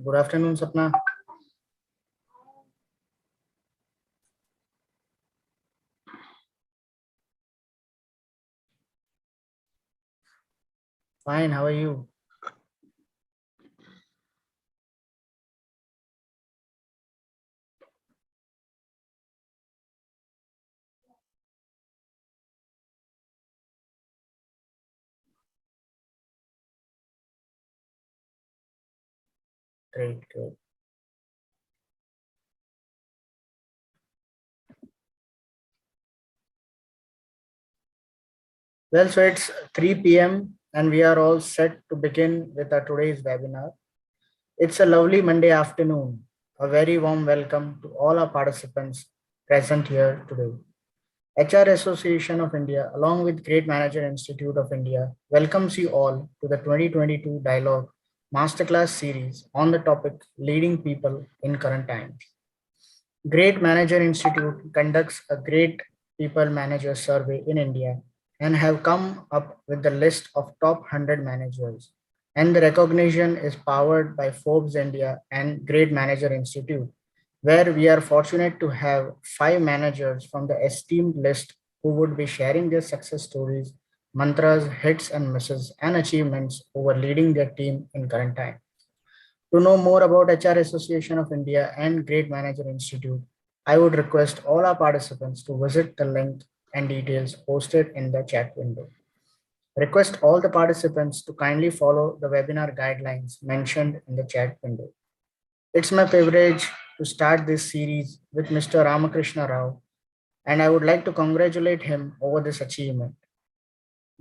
Good afternoon, Sapna. Fine, how are you? Great, great. Well, so it's 3 p.m. and we are all set to begin with our today's webinar. It's a lovely Monday afternoon. A very warm welcome to all our participants present here today. HR Association of India, along with Great Manager Institute of India, welcomes you all to the 2022 Dialogue Masterclass series on the topic Leading People in Current Times. Great Manager Institute conducts a Great People Manager survey in India and have come up with the list of top 100 managers. And the recognition is powered by Forbes India and Great Manager Institute, where we are fortunate to have 5 managers from the esteemed list who would be sharing their success stories, mantras, hits and misses, and achievements over leading their team in current time. To know more about HR Association of India and Great Manager Institute, I would request all our participants to visit the link and details posted in the chat window. Request all the participants to kindly follow the webinar guidelines mentioned in the chat window. It's my privilege to start this series with Mr. Ramakrishna Rao, and I would like to congratulate him over this achievement.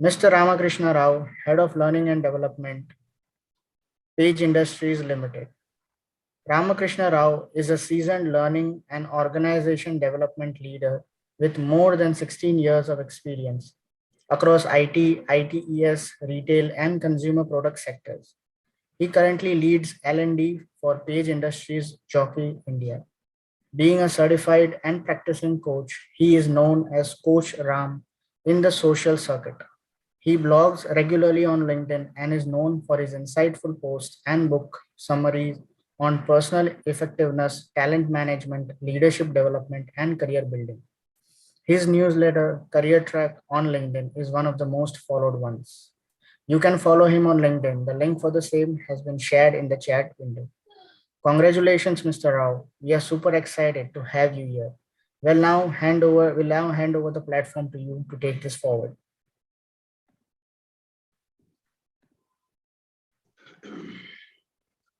Mr. Ramakrishna Rao, Head of Learning and Development, Page Industries Limited. Ramakrishna Rao is a seasoned learning and organization development leader with more than 16 years of experience across IT, ITES, retail, and consumer product sectors. He currently leads L&D for Page Industries Jockey India. Being a certified and practicing coach, he is known as Coach Ram in the social circuit. He blogs regularly on LinkedIn and is known for his insightful posts and book summaries on personal effectiveness, talent management, leadership development, and career building. His newsletter, Career Track on LinkedIn, is one of the most followed ones. You can follow him on LinkedIn. The link for the same has been shared in the chat window. Congratulations, Mr. Rao. We are super excited to have you here. We'll now hand over the platform to you to take this forward.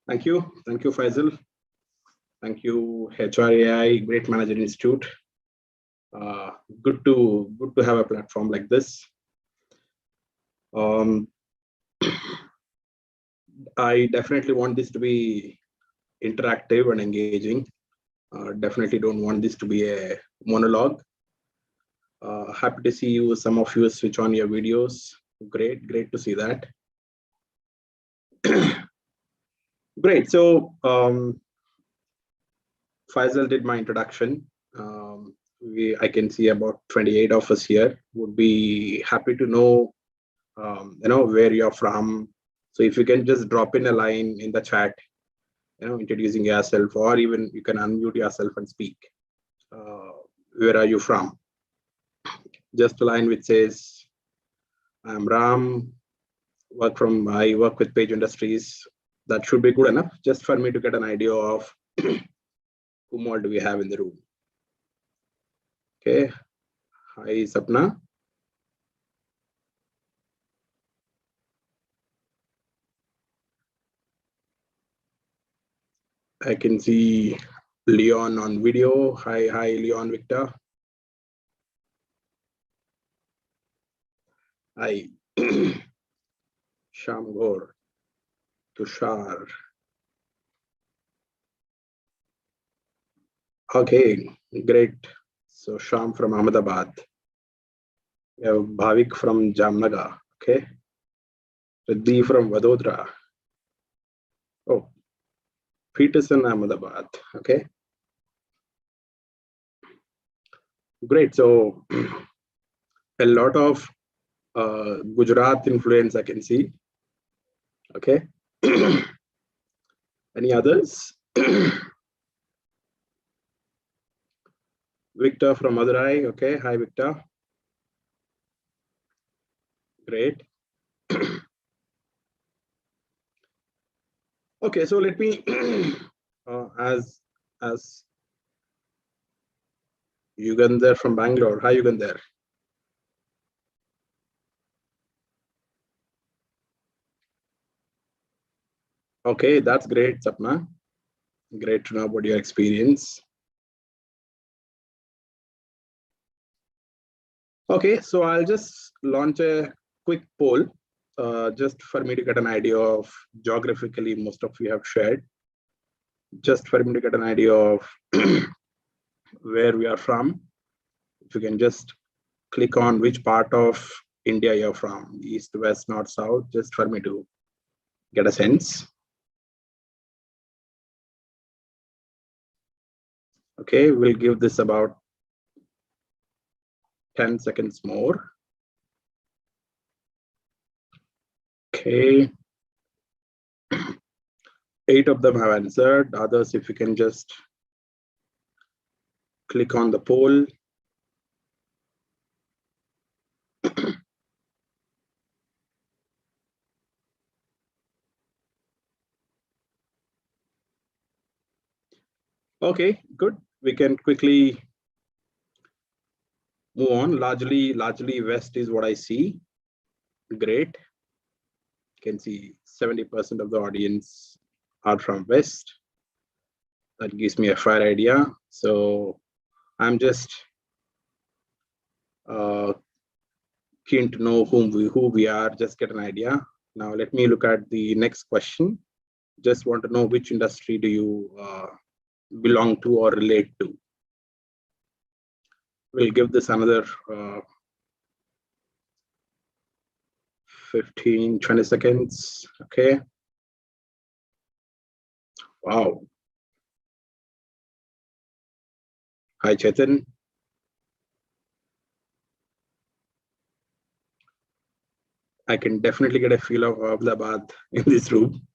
Thank you, Faisal. Thank you, HRAI, Great Manager Institute. Good to have a platform like this. I definitely want this to be interactive and engaging. Definitely don't want this to be a monologue. Happy to see you. Some of you switch on your videos. Great to see that. Great. So Faisal did my introduction. I can see about 28 of us here. Would be happy to know, where you're from. So if you can just drop in a line in the chat, introducing yourself, or even you can unmute yourself and speak. Where are you from? Just a line which says, I'm Ram, I work with Page Industries. That should be good enough just for me to get an idea of whom all do we have in the room. Okay. Hi, Sapna. I can see Leon on video. Hi, Leon Victor. Hi, Shamgor, Tushar. Okay, great. So Sham from Ahmedabad. We have Bhavik from Jamnagar. Okay. Riddhi from Vadodara. Oh, Peterson, Ahmedabad. Okay. Great. So a lot of Gujarat influence I can see. Okay. Any others? Victor from Madurai. Okay. Hi, Victor. Great. Okay, so let me, as Yugandhar from Bangalore. Hi, Yugandhar. Okay, that's great, Sapna. Great to know about your experience. Okay, so I'll just launch a quick poll, just for me to get an idea of geographically, most of you have shared, just for me to get an idea of where we are from. If you can just click on which part of India you're from, east, west, north, south, just for me to get a sense. Okay, we'll give this about 10 seconds more. Okay. 8 of them have answered. Others, if you can just click on the poll. Okay, good. We can quickly move on. Largely west is what I see. Great. You can see 70% of the audience are from west. That gives me a fair idea. So I'm just keen to know who we are, just get an idea. Now let me look at the next question. Just want to know which industry do you belong to or relate to. We'll give this another 15-20 seconds. Okay. Wow. Hi, Chetan. I can definitely get a feel of Ahmedabad in this room.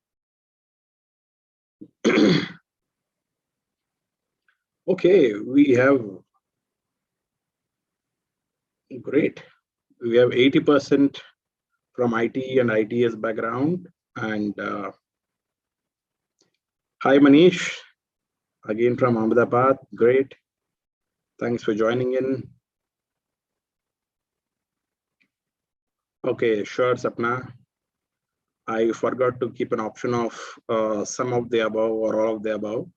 Okay, we have great. We have 80% from IT and ITS background. And hi, Manish, again from Ahmedabad. Great. Thanks for joining in. Okay, sure, Sapna. I forgot to keep an option of some of the above or all of the above.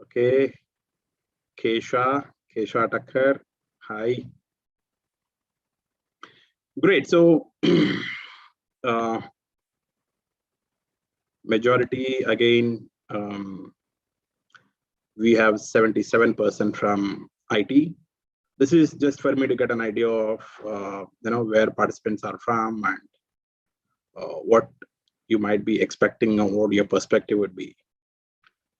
Okay, Kesha Takkar, hi. Great, so majority again, we have 77% from IT. This is just for me to get an idea of where participants are from and what you might be expecting or what your perspective would be.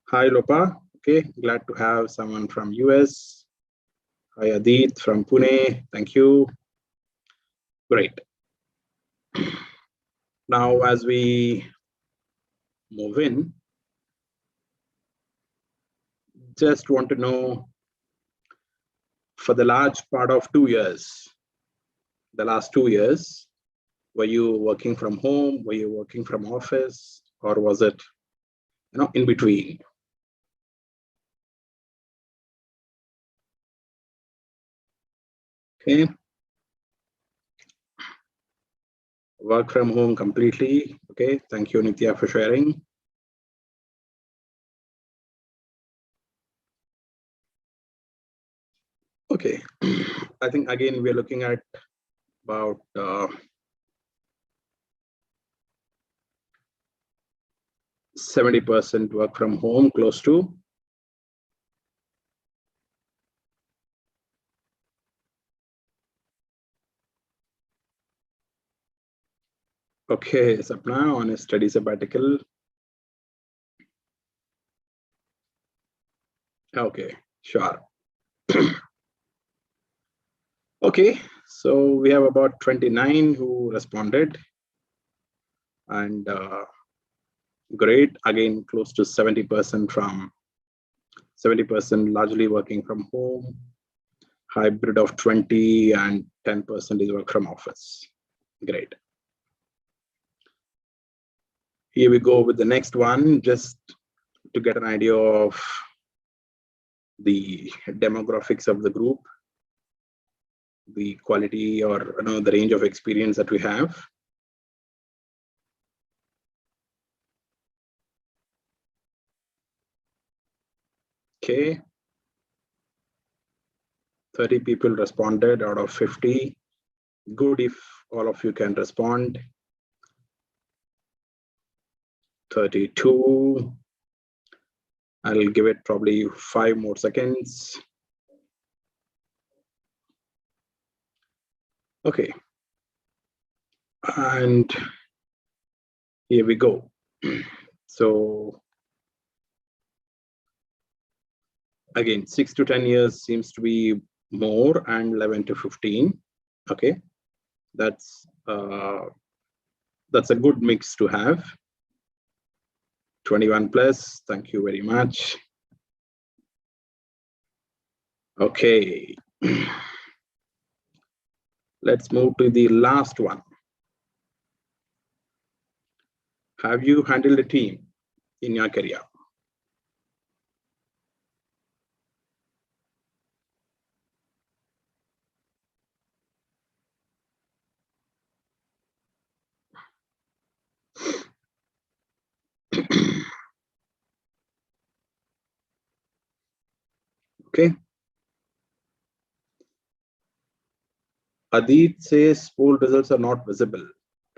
Hi, Lopa. Okay, glad to have someone from US. Hi, Adit from Pune. Thank you. Great. Now, as we move in, just want to know, for the large part of 2 years, the last 2 years, were you working from home? Were you working from office? Or was it, in between? Okay. Work from home completely. Okay. Thank you, Nitya, for sharing. Okay. I think, again, we're looking at about 70% work from home, close to. Okay, Sapna, on a study sabbatical. Okay, sure. Okay, so we have about 29 who responded. And Great. Again, close to 70% from 70% largely working from home, hybrid of 20 and 10% is work from office. Great. Here we go with the next one, just to get an idea of the demographics of the group, the quality or the range of experience that we have. Okay. 30 people responded out of 50. Good if all of you can respond. 32. I'll give it probably 5 more seconds. Okay. And here we go. So again, 6 to 10 years seems to be more, and 11 to 15. Okay, that's a good mix to have. 21 plus, thank you very much. Okay, let's move to the last one. Have you handled a team in your career? Okay. Adit says poll results are not visible.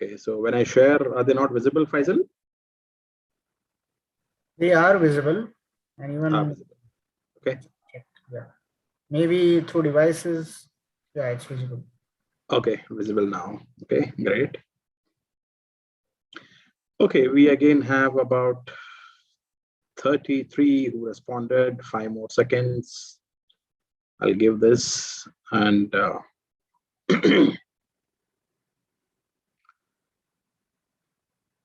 Okay, so when I share, are they not visible, Faisal? They are visible, and even visible. Okay. Yeah, maybe through devices. Yeah, it's visible. Okay, visible now. Okay, great. Okay, we again have about 33 who responded. 5 more seconds. I'll give this and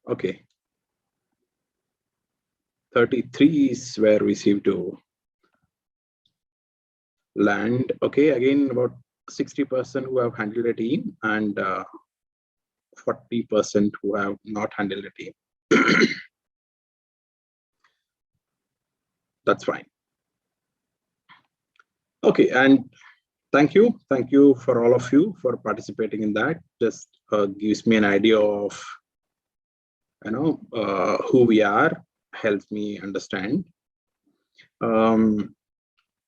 okay. 33 is where we seem to land. Okay, again about 60% who have handled a team and 40% who have not handled a team. That's fine. Okay, and thank you for all of you for participating in that. Just gives me an idea of who we are, helps me understand.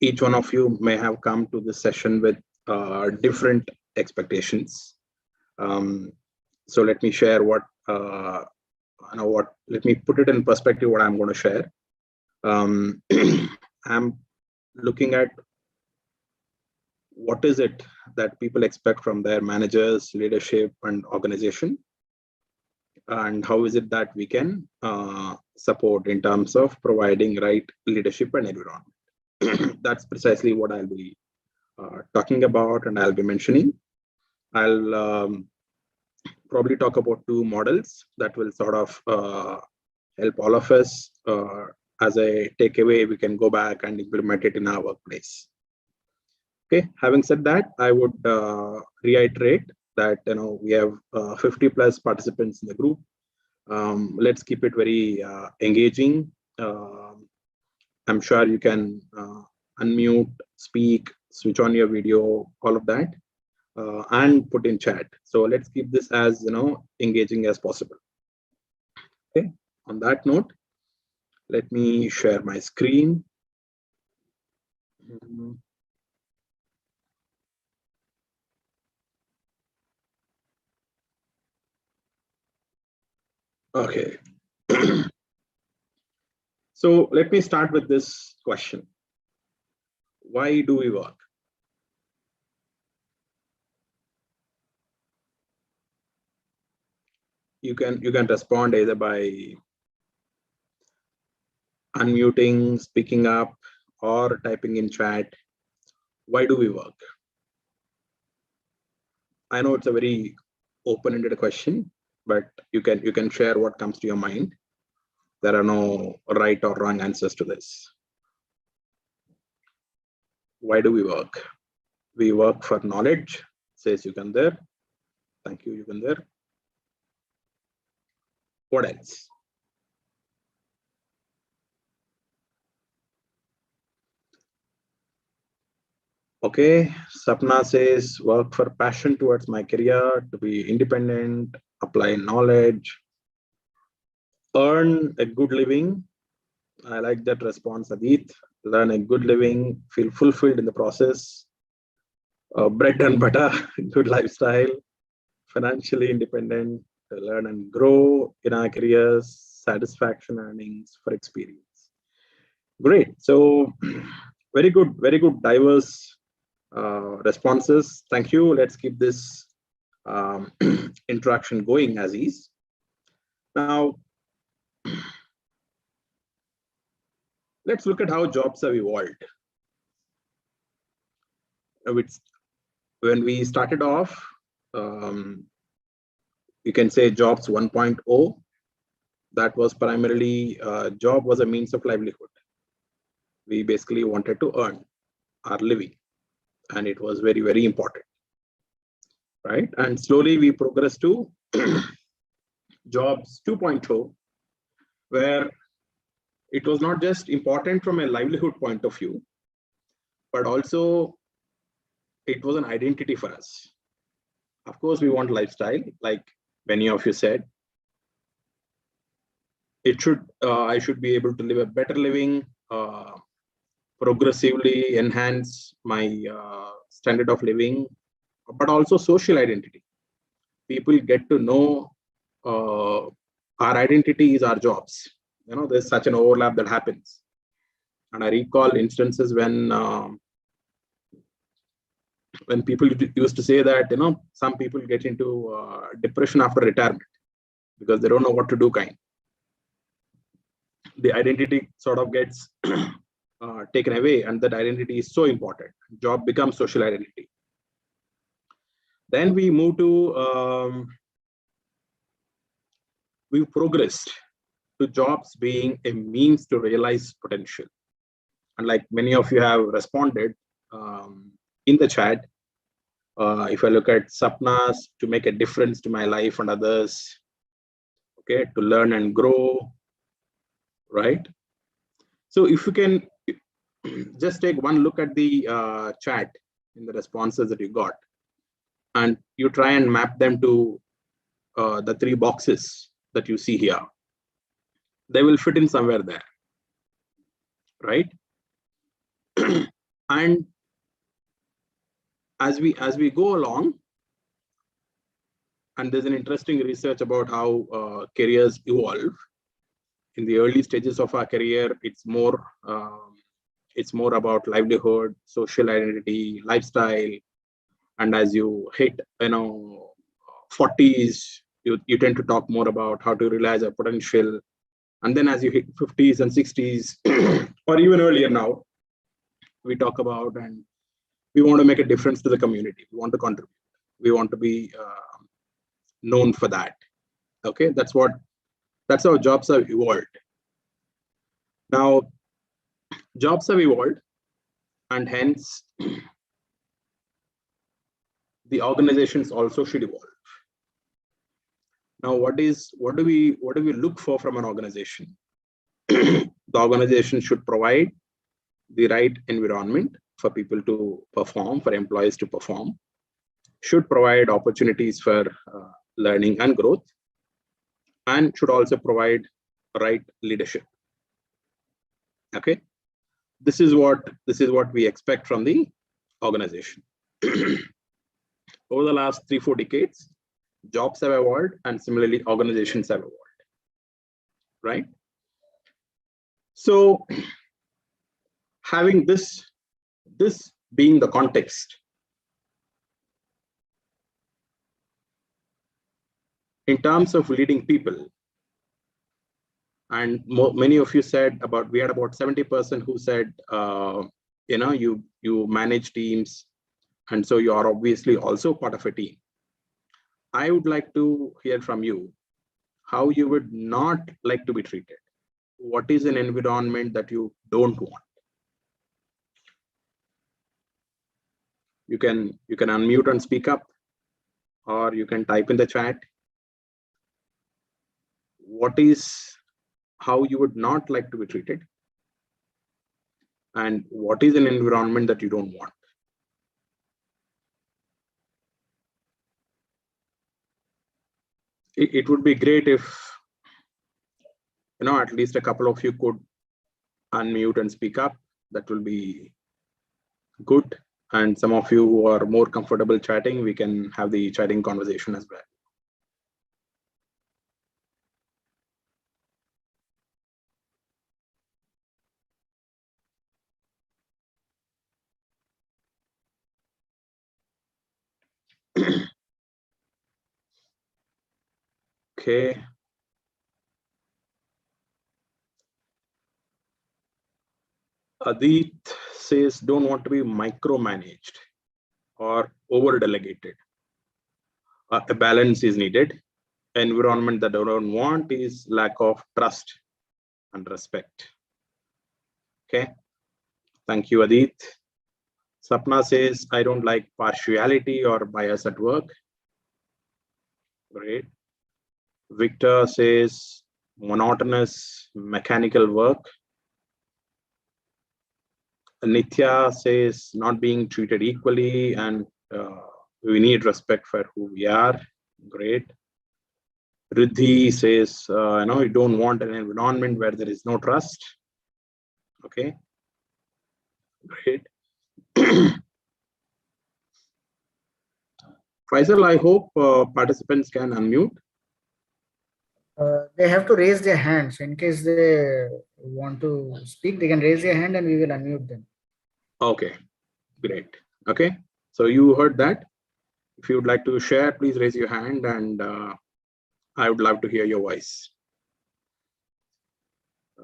Each one of you may have come to this session with different expectations. So let me share what let me put it in perspective what I'm going to share. I'm looking at what is it that people expect from their managers, leadership, and organization, and how is it that we can support in terms of providing right leadership and environment. That's precisely what I'll be talking about, and I'll be mentioning. I'll probably talk about 2 models that will sort of help all of us. As a takeaway, we can go back and implement it in our workplace. Okay, having said that, I would reiterate that we have 50 plus participants in the group. Let's keep it very engaging. I'm sure you can unmute, speak, switch on your video, all of that, and put in chat. So let's keep this as engaging as possible. Okay. On that note, let me share my screen. Okay. So let me start with this question. Why do we work? You can respond either by unmuting, speaking up, or typing in chat. Why do we work? I know it's a very open-ended question, but you can share what comes to your mind. There are no right or wrong answers to this. Why do we work? We work for knowledge, says Yukandar. Thank you, Yukandar. What else? Okay, Sapna says work for passion towards my career, to be independent, apply knowledge, earn a good living. I like that response, Adit. Learn a good living, feel fulfilled in the process. Bread and butter, good lifestyle, financially independent, to learn and grow in our careers, satisfaction, earnings for experience. Great. So very good, diverse responses. Thank you. Let's keep this interaction going as is. Now, let's look at how jobs have evolved. When we started off, you can say jobs 1.0. That was primarily job was a means of livelihood. We basically wanted to earn our living, and it was very important, right? And slowly we progressed to jobs 2.0, where it was not just important from a livelihood point of view, but also it was an identity for us. Of course, we want lifestyle, like many of you said. I should be able to live a better living, progressively enhance my standard of living, but also social identity. People get to know our identity is our jobs. You know, there's such an overlap that happens. And I recall instances when people used to say that, you know, some people get into depression after retirement because they don't know what to do kind. The identity sort of gets taken away, and that identity is so important. Job becomes social identity. Then we move to, we've progressed to jobs being a means to realize potential. And like many of you have responded in the chat, if I look at Sapna's, to make a difference to my life and others, okay, to learn and grow, right? So if you can just take one look at the chat in the responses that you got, and you try and map them to the three boxes that you see here, they will fit in somewhere there, right? And as we go along, and there's an interesting research about how careers evolve. In the early stages of our career, it's more about livelihood, social identity, lifestyle. And as you hit, 40s, you tend to talk more about how to realize our potential. And then as you hit 50s and 60s, or even earlier now, we talk about, and we want to make a difference to the community. We want to contribute. We want to be known for that. Okay, that's how jobs have evolved. Now, jobs have evolved, and hence the organizations also should evolve. Now, what do we look for from an organization? The organization should provide the right environment for people to perform, for employees to perform, should provide opportunities for learning and growth, and should also provide right leadership. Okay, this is what we expect from the organization. Over the last 3-4 decades, jobs have evolved, and similarly organizations have evolved, right? So having this being the context, in terms of leading people, and many of you said we had about 70% who said, you manage teams, and so you are obviously also part of a team. I would like to hear from you how you would not like to be treated. what is an environment that you don't want? You can unmute and speak up, or you can type in the chat. What is how you would not like to be treated, and what is an environment that you don't want? It would be great if at least a couple of you could unmute and speak up. That will be good. And some of you who are more comfortable chatting, we can have the chatting conversation as well. Okay. Adit says, don't want to be micromanaged or over delegated. A balance is needed. Environment that I don't want is lack of trust and respect. Okay. Thank you, Adit. Sapna says, I don't like partiality or bias at work. Great. Victor says, monotonous mechanical work. Nitya says, not being treated equally, and we need respect for who we are. Great. Riddhi says, you don't want an environment where there is no trust. Okay. Great. Faisal, I hope participants can unmute. They have to raise their hands. In case they want to speak, they can raise their hand and we will unmute them. Okay, great. Okay, so you heard that. If you would like to share, please raise your hand, and I would love to hear your voice.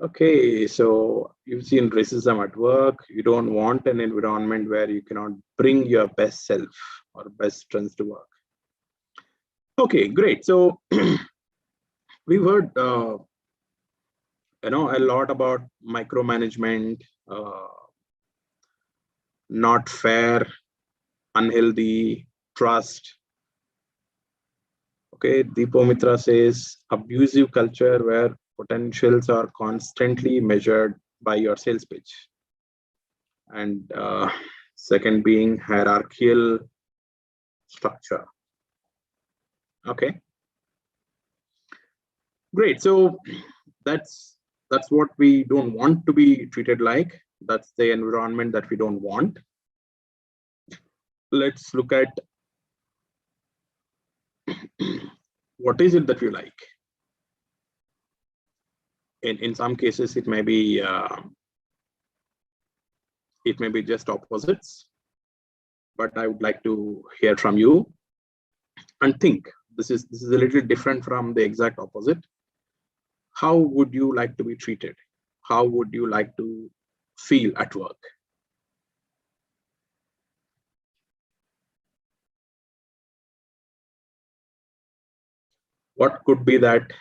Okay, so you've seen racism at work. You don't want an environment where you cannot bring your best self or best strengths to work. Okay, great. So we've heard a lot about micromanagement, not fair, unhealthy, trust. Okay, Deepo Mitra says abusive culture where potentials are constantly measured by your sales pitch. And second being hierarchical structure. Okay, great. So that's what we don't want to be treated like. That's the environment that we don't want. Let's look at what is it that we like. In some cases, it may be just opposites, but I would like to hear from you and think. This is a little different from the exact opposite. How would you like to be treated? How would you like to feel at work? What could be that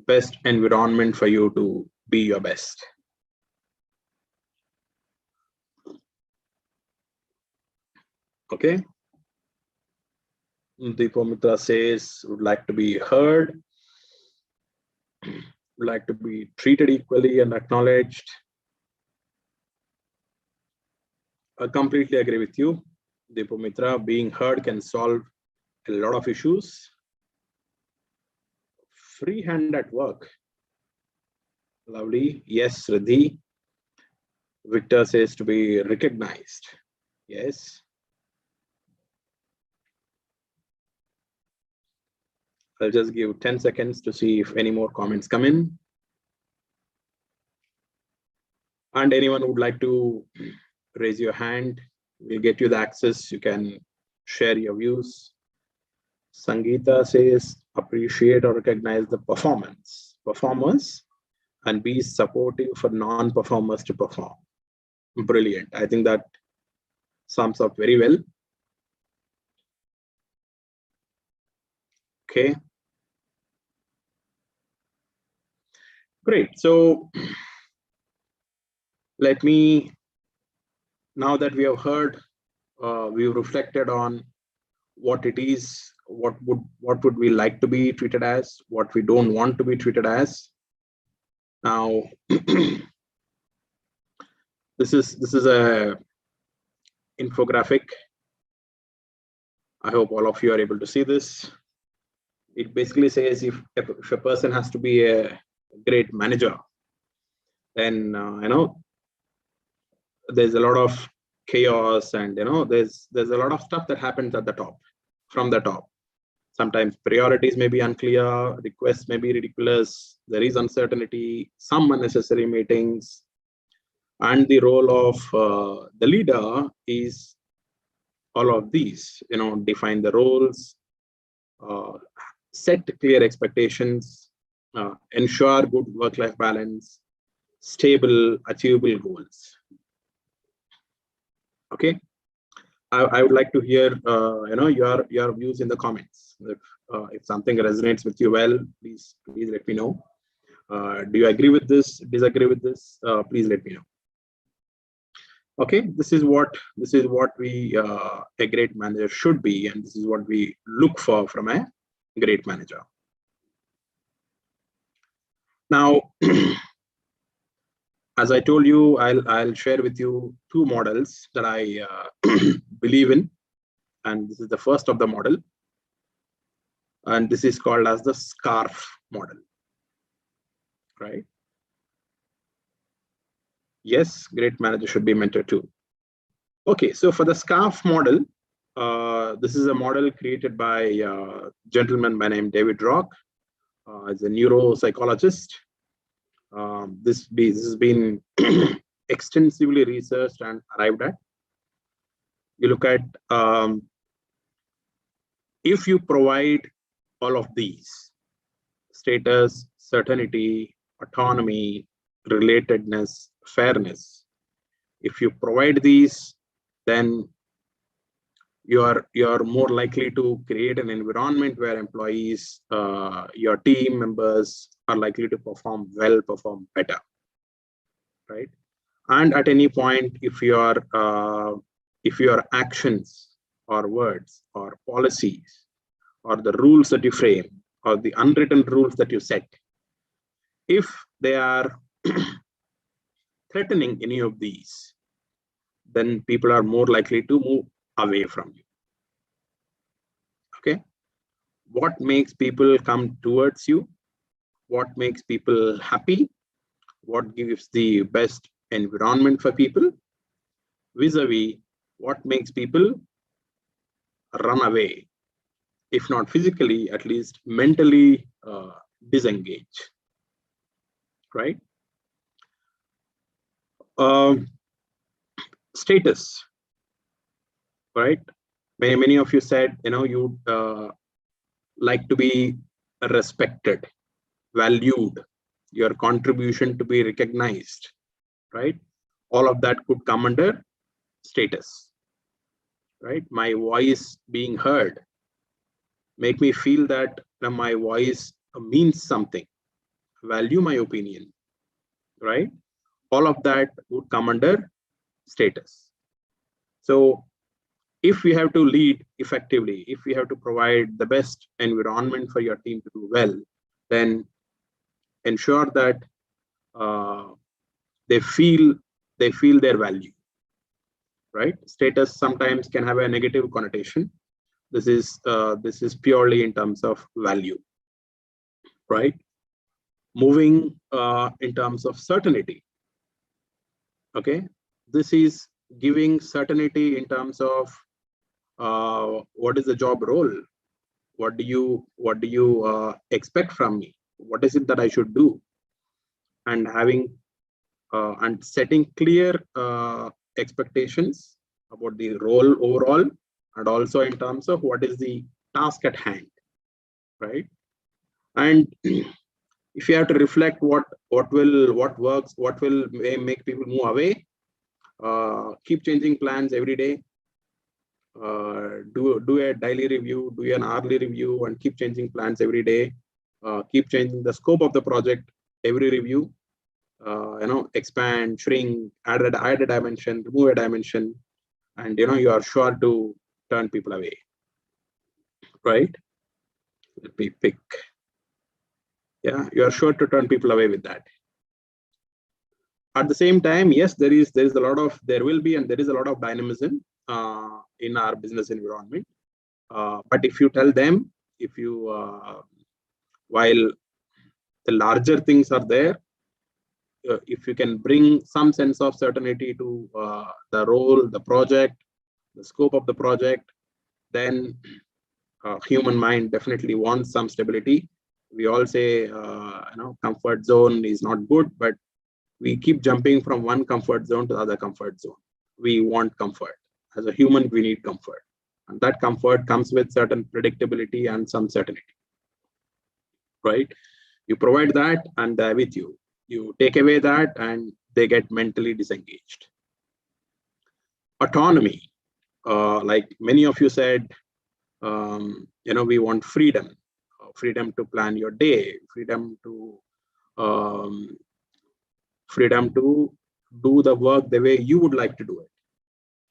best environment for you to be your best? Okay. Deepo Mitra says, would like to be heard, would like to be treated equally and acknowledged. I completely agree with you, Deepo Mitra. Being heard can solve a lot of issues. Free hand at work. Lovely. Yes, Riddhi. Victor says to be recognized. Yes. I'll just give 10 seconds to see if any more comments come in. And anyone would like to raise your hand, we'll get you the access. You can share your views. Sangeeta says, appreciate or recognize the performers, and be supportive for non-performers to perform. Brilliant. I think that sums up very well. Okay. Great. So let me, now that we have heard, we've reflected on what it is, what would we like to be treated as, what we don't want to be treated as. Now, this is a infographic. I hope all of you are able to see this. It basically says if a person has to be a great manager, then there's a lot of chaos, and there's a lot of stuff that happens at the top, from the top. Sometimes priorities may be unclear, requests may be ridiculous, there is uncertainty, some unnecessary meetings, and the role of the leader is all of these. Define the roles, set clear expectations, ensure good work-life balance, stable, achievable goals. Okay, I would like to hear your views in the comments. If something resonates with you well, please let me know. Do you agree with this? Disagree with this? Please let me know. Okay, this is what we a great manager should be, and this is what we look for from a great manager. Now, as I told you, I'll share with you two models that I believe in, and this is the first of the model, and this is called as the SCAF model, right? Yes, great manager should be mentored too. Okay, so for the SCAF model, this is a model created by a gentleman by name David Rock, as a neuropsychologist. This has been extensively researched and arrived at. You look at if you provide all of these: status, certainty, autonomy, relatedness, fairness. If you provide these, then you're more likely to create an environment where employees, your team members, are likely to perform well, perform better, right? And at any point, if your actions or words or policies or the rules that you frame or the unwritten rules that you set, if they are threatening any of these, then people are more likely to move away from you. Okay, what makes people come towards you? What makes people happy? What gives the best environment for people? Vis-a-vis, what makes people run away, if not physically, at least mentally disengage, right? Status, right? Many of you said, you like to be respected, valued, your contribution to be recognized, right? All of that could come under status, right? My voice being heard, make me feel that my voice means something, value my opinion, right? All of that would come under status. So if we have to lead effectively, if we have to provide the best environment for your team to do well, then ensure that they feel their value, right? Status sometimes can have a negative connotation. This is purely in terms of value, right? Moving in terms of certainty. Okay, this is giving certainty in terms of what is the job role, what do you expect from me, what is it that I should do, and having and setting clear expectations about the role overall, and also in terms of what is the task at hand, right? And if you have to reflect what works, what will make people move away, keep changing plans every day, do a daily review, do an hourly review, and keep changing plans every day, keep changing the scope of the project, every review, expand, shrink, add a dimension, remove a dimension, and you are sure to turn people away, right? Let me pick. Yeah, you are sure to turn people away with that. At the same time, yes, there is a lot of, there will be, and there is a lot of dynamism in our business environment. But if you tell them, if you while the larger things are there, if you can bring some sense of certainty to the role, the project, the scope of the project, then human mind definitely wants some stability. We all say, comfort zone is not good, but we keep jumping from one comfort zone to the other comfort zone. We want comfort. As a human, we need comfort. And that comfort comes with certain predictability and some certainty, right? You provide that and they're with you. You take away that and they get mentally disengaged. Autonomy, like many of you said, we want freedom to plan your day, freedom to do the work the way you would like to do it.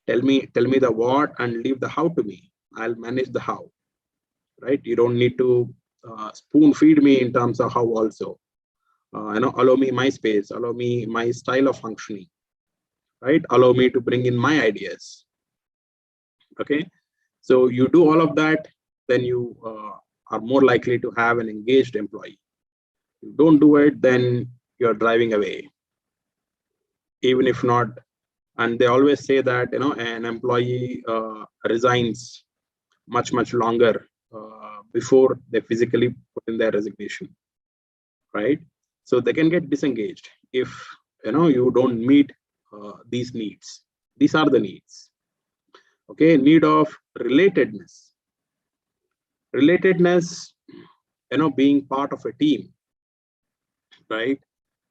Tell me the what and leave the how to me. I'll manage the how, right? You don't need to spoon feed me in terms of how also. Allow me my space, allow me my style of functioning, right? Allow me to bring in my ideas. Okay, so you do all of that, then you are more likely to have an engaged employee. You don't do it, then you're driving away, even if not. And they always say that an employee resigns much longer before they physically put in their resignation, right? So they can get disengaged if you don't meet these needs. These are the needs. Okay, need of relatedness, being part of a team, right?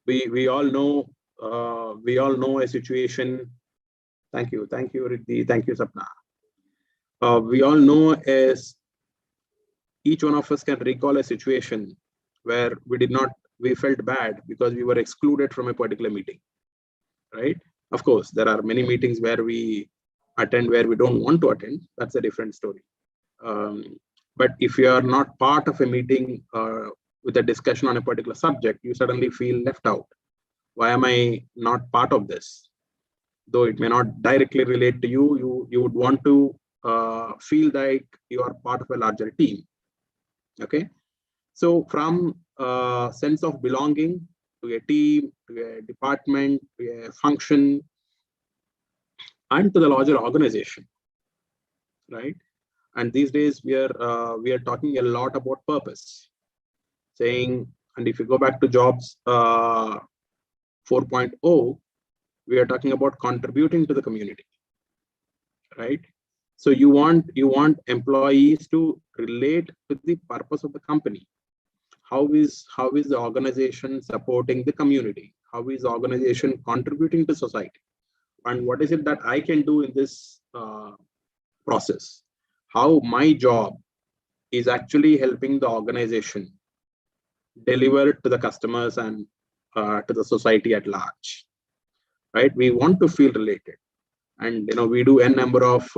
We all know a situation. Thank you, Riddhi. Thank you, Sapna. We all know, as each one of us can recall a situation where we felt bad because we were excluded from a particular meeting, right? Of course, there are many meetings where we attend where we don't want to attend. That's a different story. But if you are not part of a meeting with a discussion on a particular subject, you suddenly feel left out. Why am I not part of this? Though it may not directly relate to you, you would want to feel like you are part of a larger team. Okay, so from sense of belonging to a team, to a department, to a function, and to the larger organization, right? And these days we are talking a lot about purpose, saying, and if you go back to jobs 4.0, we are talking about contributing to the community, right? So you want employees to relate to the purpose of the company. How is the organization supporting the community? How is the organization contributing to society? And what is it that I can do in this process? How my job is actually helping the organization deliver to the customers and to the society at large, right? We want to feel related, and we do a number of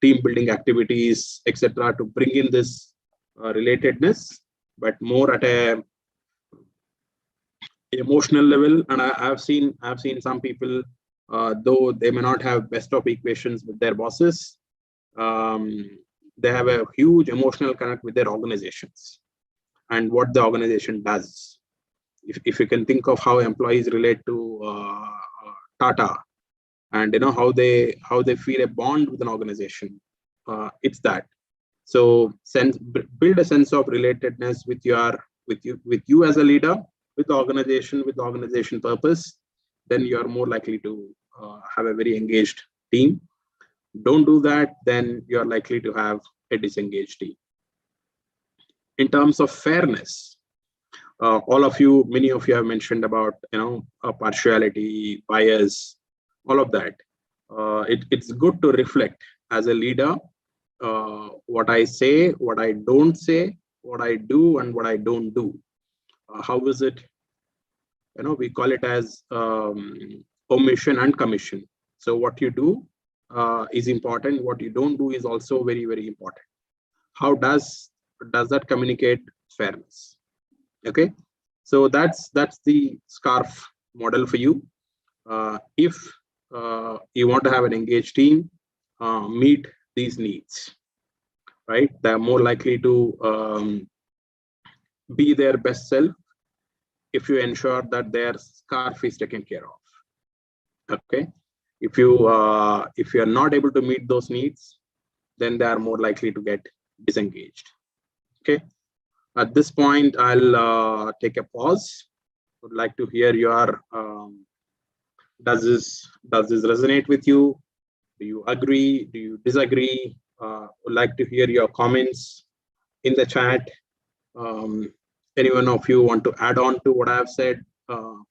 team building activities, etc., to bring in this relatedness, but more at a emotional level. And I've seen some people, though they may not have best of equations with their bosses, they have a huge emotional connect with their organizations and what the organization does. If you can think of how employees relate to Tata, and how they feel a bond with an organization, it's that. So build a sense of relatedness with you as a leader, with the organization purpose. Then you are more likely to have a very engaged team. Don't do that, then you are likely to have a disengaged team. In terms of fairness, many of you have mentioned about partiality, bias, all of that. It's good to reflect as a leader what I say, what I don't say, what I do, and what I don't do. How is it? We call it as omission and commission. So what you do is important. What you don't do is also very, very important. How does that communicate fairness? Okay, so that's the SCAF model for you. If you want to have an engaged team, meet these needs, right? They're more likely to be their best self if you ensure that their SCAF is taken care of. Okay, if you are not able to meet those needs, then they are more likely to get disengaged. Okay, at this point, I'll take a pause. Would like to hear your does this resonate with you? Do you agree? Do you disagree? Would like to hear your comments in the chat. Any one of you want to add on to what I have said?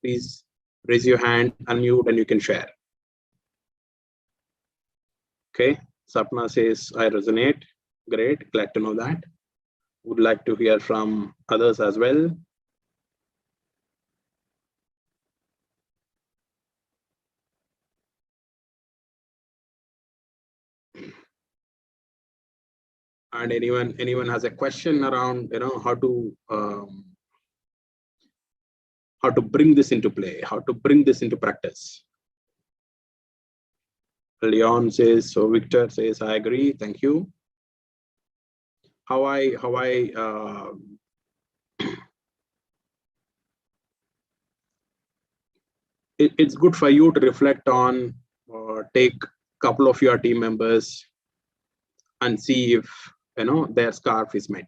Please raise your hand, unmute, and you can share. Okay, Sapna says I resonate. Great, glad to know that. Would like to hear from others as well. And anyone has a question around how to bring this into play, how to bring this into practice? Leon says so. Victor says I agree. Thank you. It's good for you to reflect on or take a couple of your team members and see if their SCAF is met.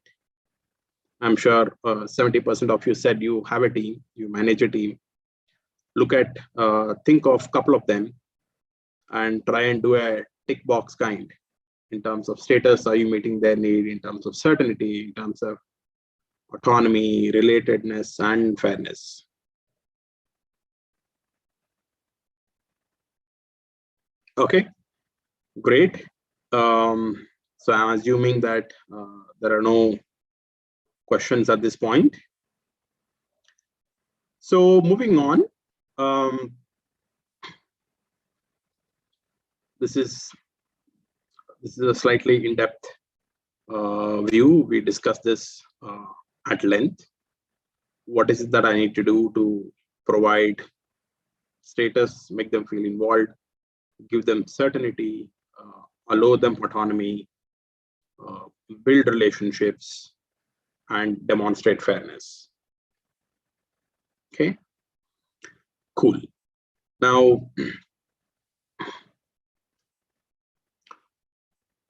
I'm sure 70% of you said you have a team, you manage a team. Look at, think of a couple of them and try and do a tick box kind in terms of status. Are you meeting their need in terms of certainty, in terms of autonomy, relatedness, and fairness? Okay, great. So I'm assuming that there are no questions at this point. So moving on, this is a slightly in-depth view. We discussed this at length. What is it that I need to do to provide status, make them feel involved, give them certainty, allow them autonomy, build relationships, and demonstrate fairness. Okay, cool. Now,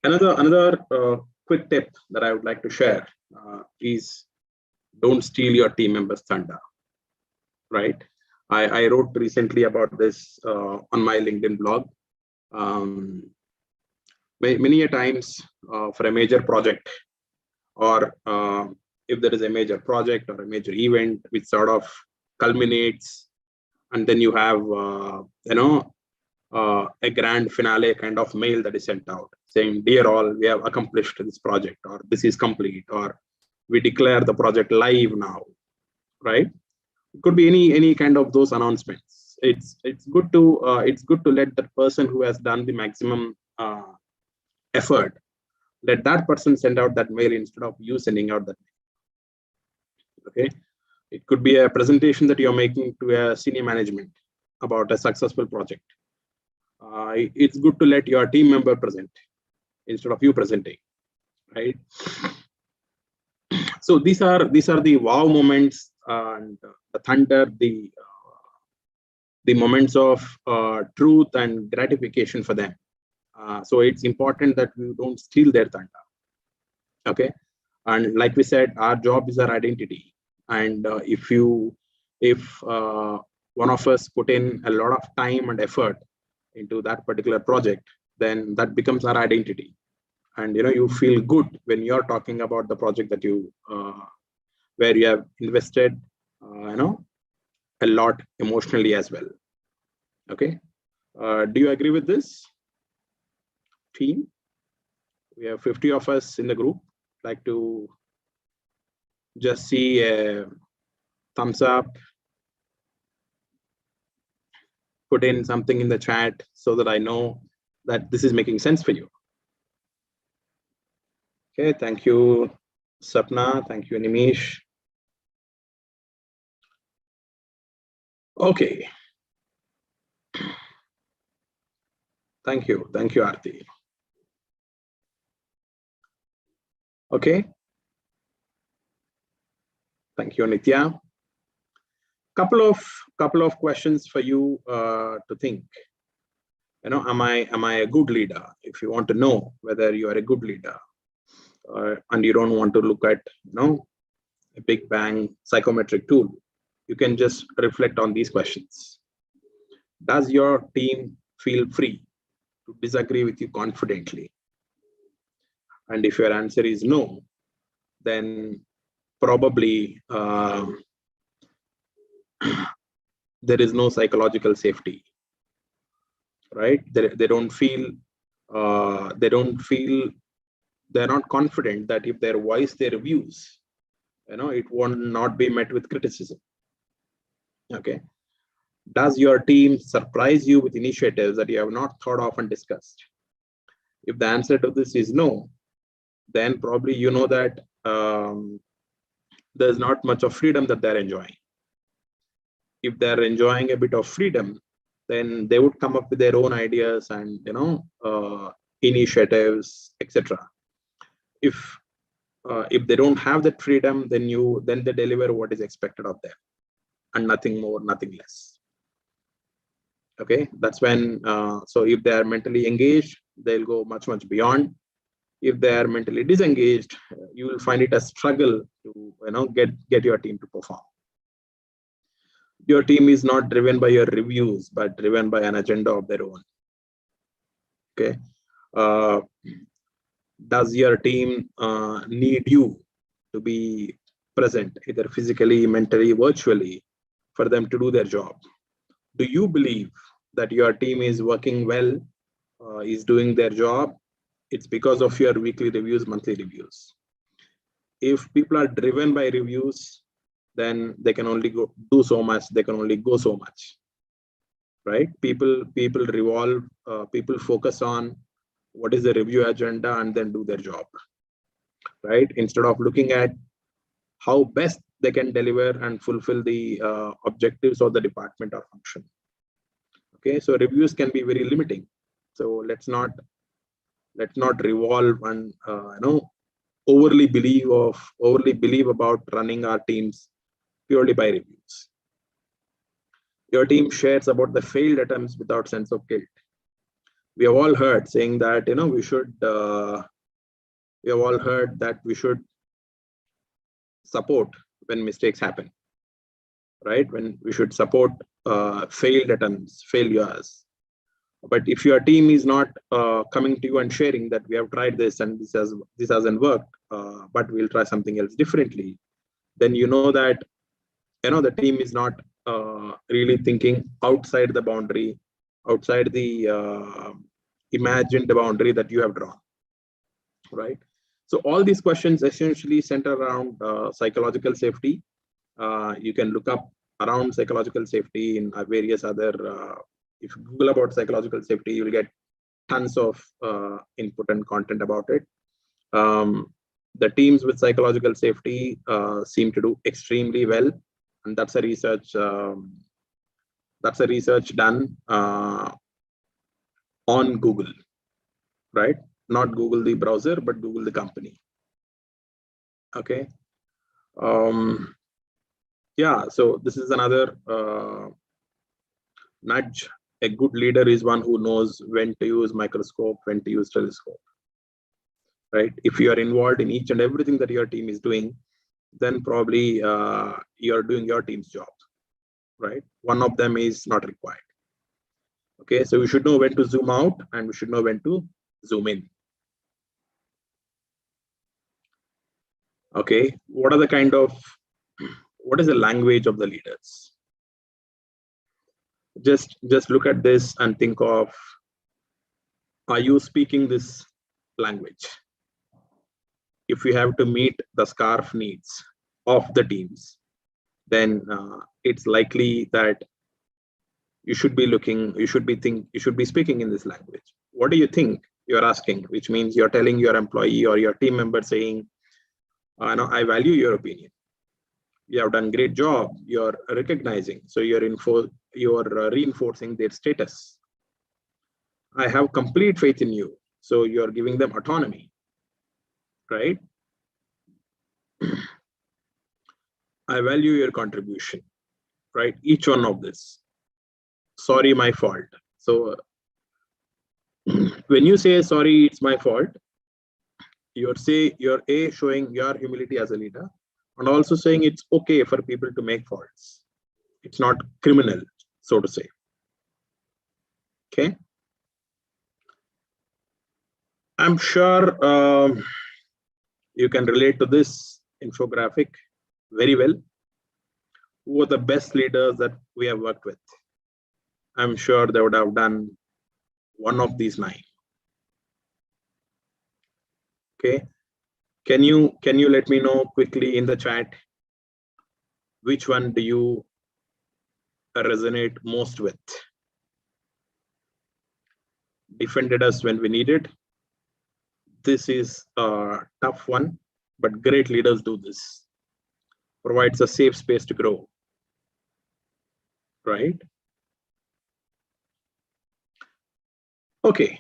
another quick tip that I would like to share is don't steal your team members' thunder, right? I wrote recently about this on my LinkedIn blog. Many a times for a major project, or if there is a major project or a major event which sort of culminates, and then you have a grand finale kind of mail that is sent out saying, "Dear all, we have accomplished this project," or "This is complete," or "We declare the project live now," right? It could be any kind of those announcements. It's good to let the person who has done the maximum effort, let that person send out that mail instead of you sending out that mail. Okay, it could be a presentation that you're making to a senior management about a successful project. It's good to let your team member present instead of you presenting, right? So these are the wow moments and the thunder, the moments of truth and gratification for them. So it's important that we don't steal their thunder. Okay, and like we said, our job is our identity, and if one of us put in a lot of time and effort into that particular project, then that becomes our identity. And you feel good when you're talking about the project that you where you have invested a lot emotionally as well. Okay, do you agree with this, team? We have 50 of us in the group. Like to just see a thumbs up, put in something in the chat so that I know that this is making sense for you. Okay, thank you, Sapna. Thank you, Nimish. Okay. Thank you, Aarti. Okay. Thank you, Nitya. Couple of questions for you to think. Am I a good leader? If you want to know whether you are a good leader, and you don't want to look at a big bang psychometric tool, you can just reflect on these questions. Does your team feel free to disagree with you confidently? And if your answer is no, then probably there is no psychological safety, right? They don't feel they're not confident that if they voice their views, it will not be met with criticism. Okay. Does your team surprise you with initiatives that you have not thought of and discussed? If the answer to this is no, then probably you know that there's not much of freedom that they're enjoying. If they're enjoying a bit of freedom, then they would come up with their own ideas and initiatives, etc. If they don't have that freedom, then they deliver what is expected of them, and nothing more, nothing less. Okay, that's when. So if they are mentally engaged, they'll go much beyond. If they are mentally disengaged, you will find it a struggle to get your team to perform. Your team is not driven by your reviews, but driven by an agenda of their own. Okay. Does your team need you to be present, either physically, mentally, virtually, for them to do their job? Do you believe that your team is working well, is doing their job? It's because of your weekly reviews, monthly reviews. If people are driven by reviews, then they can only do so much. They can only go so much, right? People revolve. People focus on what is the review agenda and then do their job, right? Instead of looking at how best they can deliver and fulfill the objectives of the department or function. Okay, so reviews can be very limiting. So let's not revolve and overly believe about running our teams purely by reviews. Your team shares about the failed attempts without sense of guilt. We have all heard saying that we should. We have all heard that we should support when mistakes happen, right? When we should support failed attempts, failures. But if your team is not coming to you and sharing that we have tried this and this hasn't worked, but we'll try something else differently, then you know that the team is not really thinking outside the boundary, outside the imagined boundary that you have drawn, right? So all these questions essentially center around psychological safety. You can look up around psychological safety in various other. If you Google about psychological safety, you'll get tons of input and content about it. The teams with psychological safety seem to do extremely well, and that's a research. That's a research done on Google, right? Not Google the browser, but Google the company. Okay. Yeah. So this is another nudge. A good leader is one who knows when to use microscope, when to use telescope, right? If you are involved in each and everything that your team is doing, then probably you're doing your team's job, right? One of them is not required. Okay, so we should know when to zoom out and we should know when to zoom in. Okay, what is the language of the leaders? Just look at this and think of, are you speaking this language? If you have to meet the SCAF needs of the teams, then it's likely that you should be speaking in this language. What do you think? You're asking, which means you're telling your employee or your team member saying, no, I value your opinion. You have done great job. You're recognizing. So you're reinforcing their status. I have complete faith in you. So you're giving them autonomy, right? I value your contribution, right? Each one of this. Sorry, my fault. So when you say sorry, it's my fault, you're showing your humility as a leader, and also saying it's okay for people to make faults. It's not criminal, so to say. Okay. I'm sure you can relate to this infographic very well. Who are the best leaders that we have worked with? I'm sure they would have done one of these 9. Okay. Can you let me know quickly in the chat which one do you resonate most with? Defended us when we needed. This is a tough one, but great leaders do this. Provides a safe space to grow, right? Okay.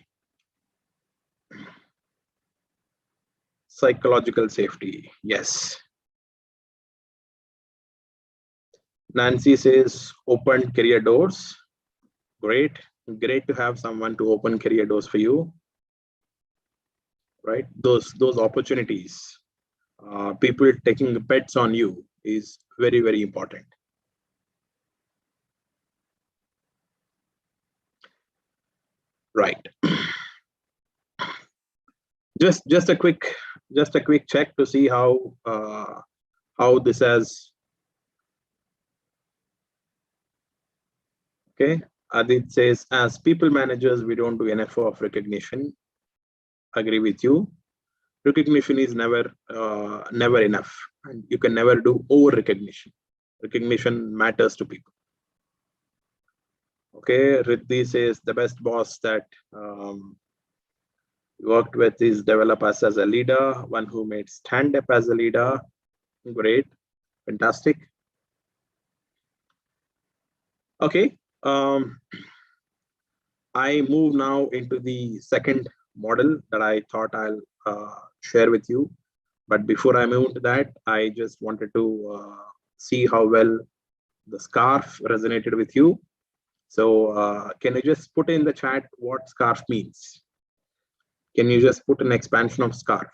Psychological safety, yes. Nancy says open career doors. Great to have someone to open career doors for you, right? Those opportunities, people taking bets on you is very, very important. Right. Just a quick check to see how this has. Okay, Adit says, as people managers, we don't do enough of recognition. Agree with you. Recognition is never enough, and you can never do over recognition. Recognition matters to people. Okay, Riddhi says the best boss that worked with is develop us as a leader, one who made stand up as a leader. Great, fantastic. Okay, I move now into the second model that I thought I'll share with you. But before I move to that, I just wanted to see how well the SCAF resonated with you. So can you just put in the chat what SCAF means? Can you just put an expansion of SCAF?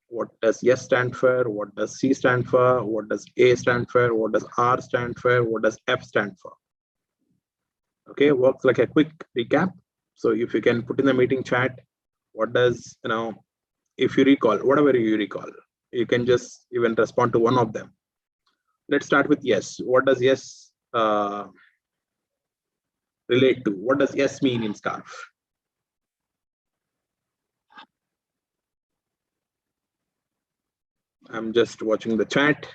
What does yes stand for? What does C stand for? What does A stand for? What does R stand for? What does F stand for? Okay, works like a quick recap. So if you can put in the meeting chat, what does, if you recall, whatever you recall, you can just even respond to one of them. Let's start with yes. What does yes relate to? What does yes mean in SCAF? I'm just watching the chat.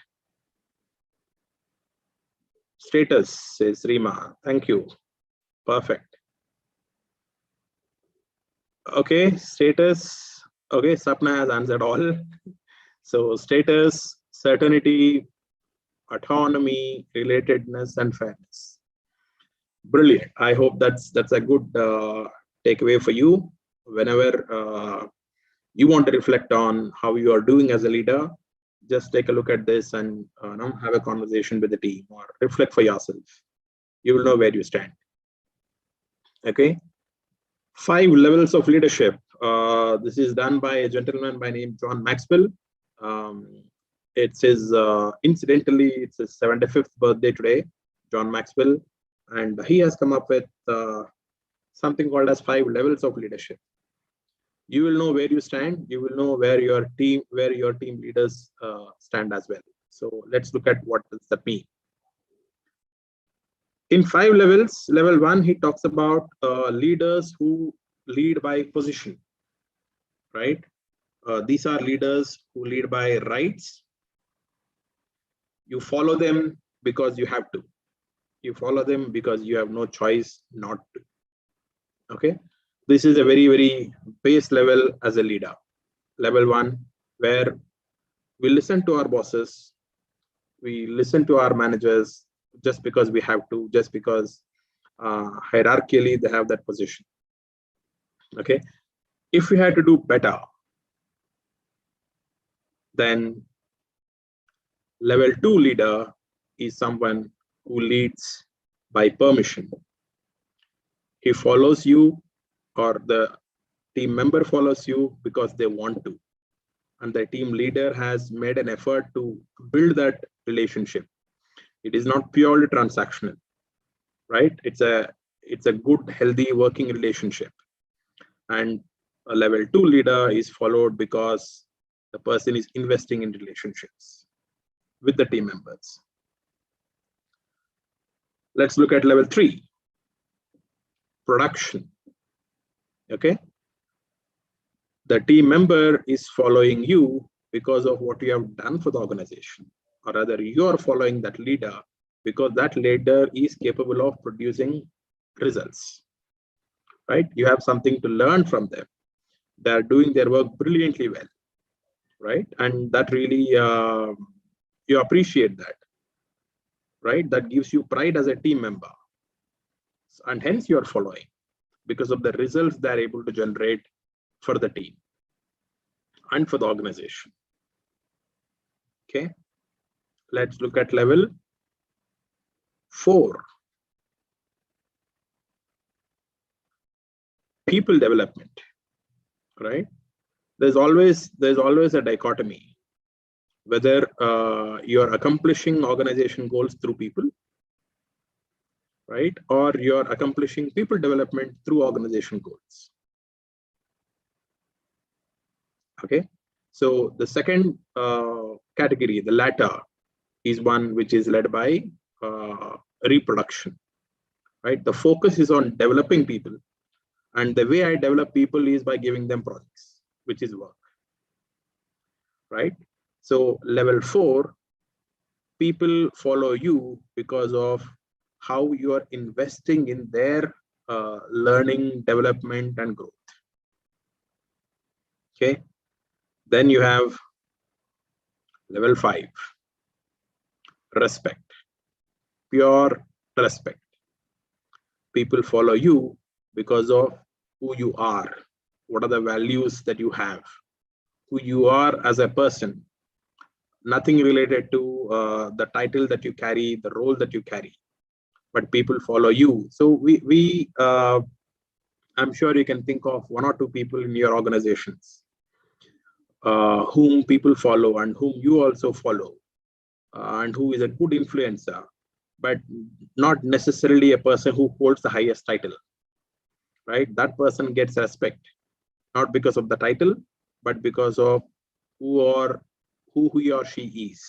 Status, says Rima. Thank you. Perfect. Okay, status. Okay, Sapna has answered all. So status, certainty, autonomy, relatedness, and fairness. Brilliant. I hope that's a good takeaway for you. Whenever you want to reflect on how you are doing as a leader, just take a look at this and have a conversation with the team or reflect for yourself. You will know where you stand. Okay. 5 levels of leadership. This is done by a gentleman by name John Maxwell. It says, incidentally, it's his 75th birthday today, John Maxwell, and he has come up with something called as 5 levels of leadership. You will know where you stand. You will know where your team leaders stand as well. So let's look at what does that mean. In 5 levels, level 1, he talks about leaders who lead by position, right? These are leaders who lead by rights. You follow them because you have to. You follow them because you have no choice not to. Okay, this is a very, very base level as a leader. Level 1, where we listen to our bosses, we listen to our managers just because we have to, just because hierarchically they have that position. Okay, if we had to do better, then level 2 leader is someone who leads by permission. He follows you, or the team member follows you because they want to, and the team leader has made an effort to build that relationship. It is not purely transactional, right? It's a good, healthy working relationship. And a level 2 leader is followed because the person is investing in relationships with the team members. Let's look at level 3, production. Okay, the team member is following you because of what you have done for the organization, or rather you are following that leader because that leader is capable of producing results, right? You have something to learn from them. They are doing their work brilliantly well, right? And that really, you appreciate that, right? That gives you pride as a team member. And hence you are following because of the results they're able to generate for the team and for the organization. Okay, let's look at level 4, people development, right? There's always a dichotomy, whether you're accomplishing organization goals through people, right? Or you're accomplishing people development through organization goals. Okay, so the second category, the latter, is one which is led by reproduction, right? The focus is on developing people, and the way I develop people is by giving them projects, which is work, right? So level 4, people follow you because of how you are investing in their learning, development, and growth. Okay, then you have level 5, respect, pure respect. People follow you because of who you are, what are the values that you have, who you are as a person, nothing related to the title that you carry, the role that you carry, but people follow you. So I'm sure you can think of 1 or 2 people in your organizations whom people follow and whom you also follow, and who is a good influencer, but not necessarily a person who holds the highest title, right? That person gets respect, not because of the title, but because of who he or she is,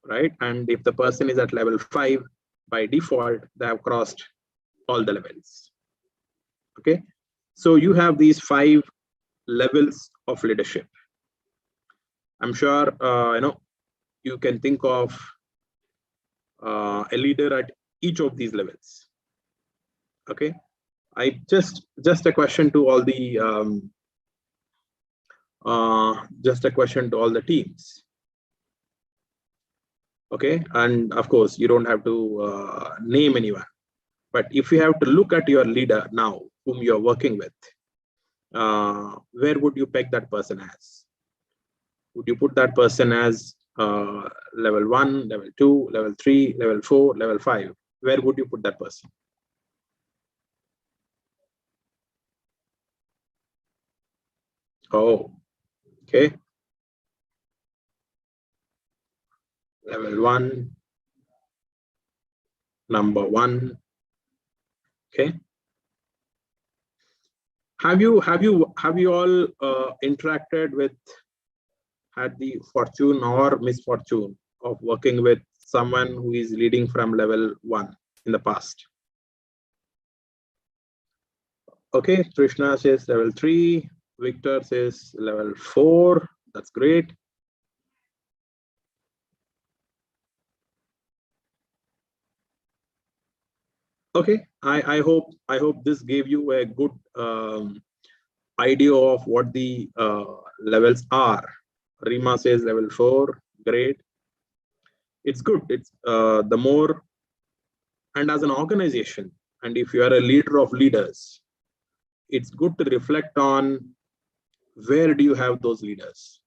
right? And if the person is at level 5, by default, they have crossed all the levels. Okay, so you have these 5 levels of leadership. I'm sure you can think of a leader at each of these levels. Okay, I just a question to all the teams. Okay, and of course you don't have to name anyone, but if you have to look at your leader now whom you're working with, where would you peg that person as? Would you put that person as level 1, level 2, level 3, level 4, level 5? Where would you put that person? Oh, okay. Level 1, number 1. Okay. Have you all interacted with, had the fortune or misfortune of working with someone who is leading from level 1 in the past? Okay, Krishna says level 3, Victor says level 4. That's great. Okay, I hope this gave you a good idea of what the levels are. Rima says level 4, great. It's good. It's the more, and as an organization, and if you are a leader of leaders, it's good to reflect on where do you have those leaders.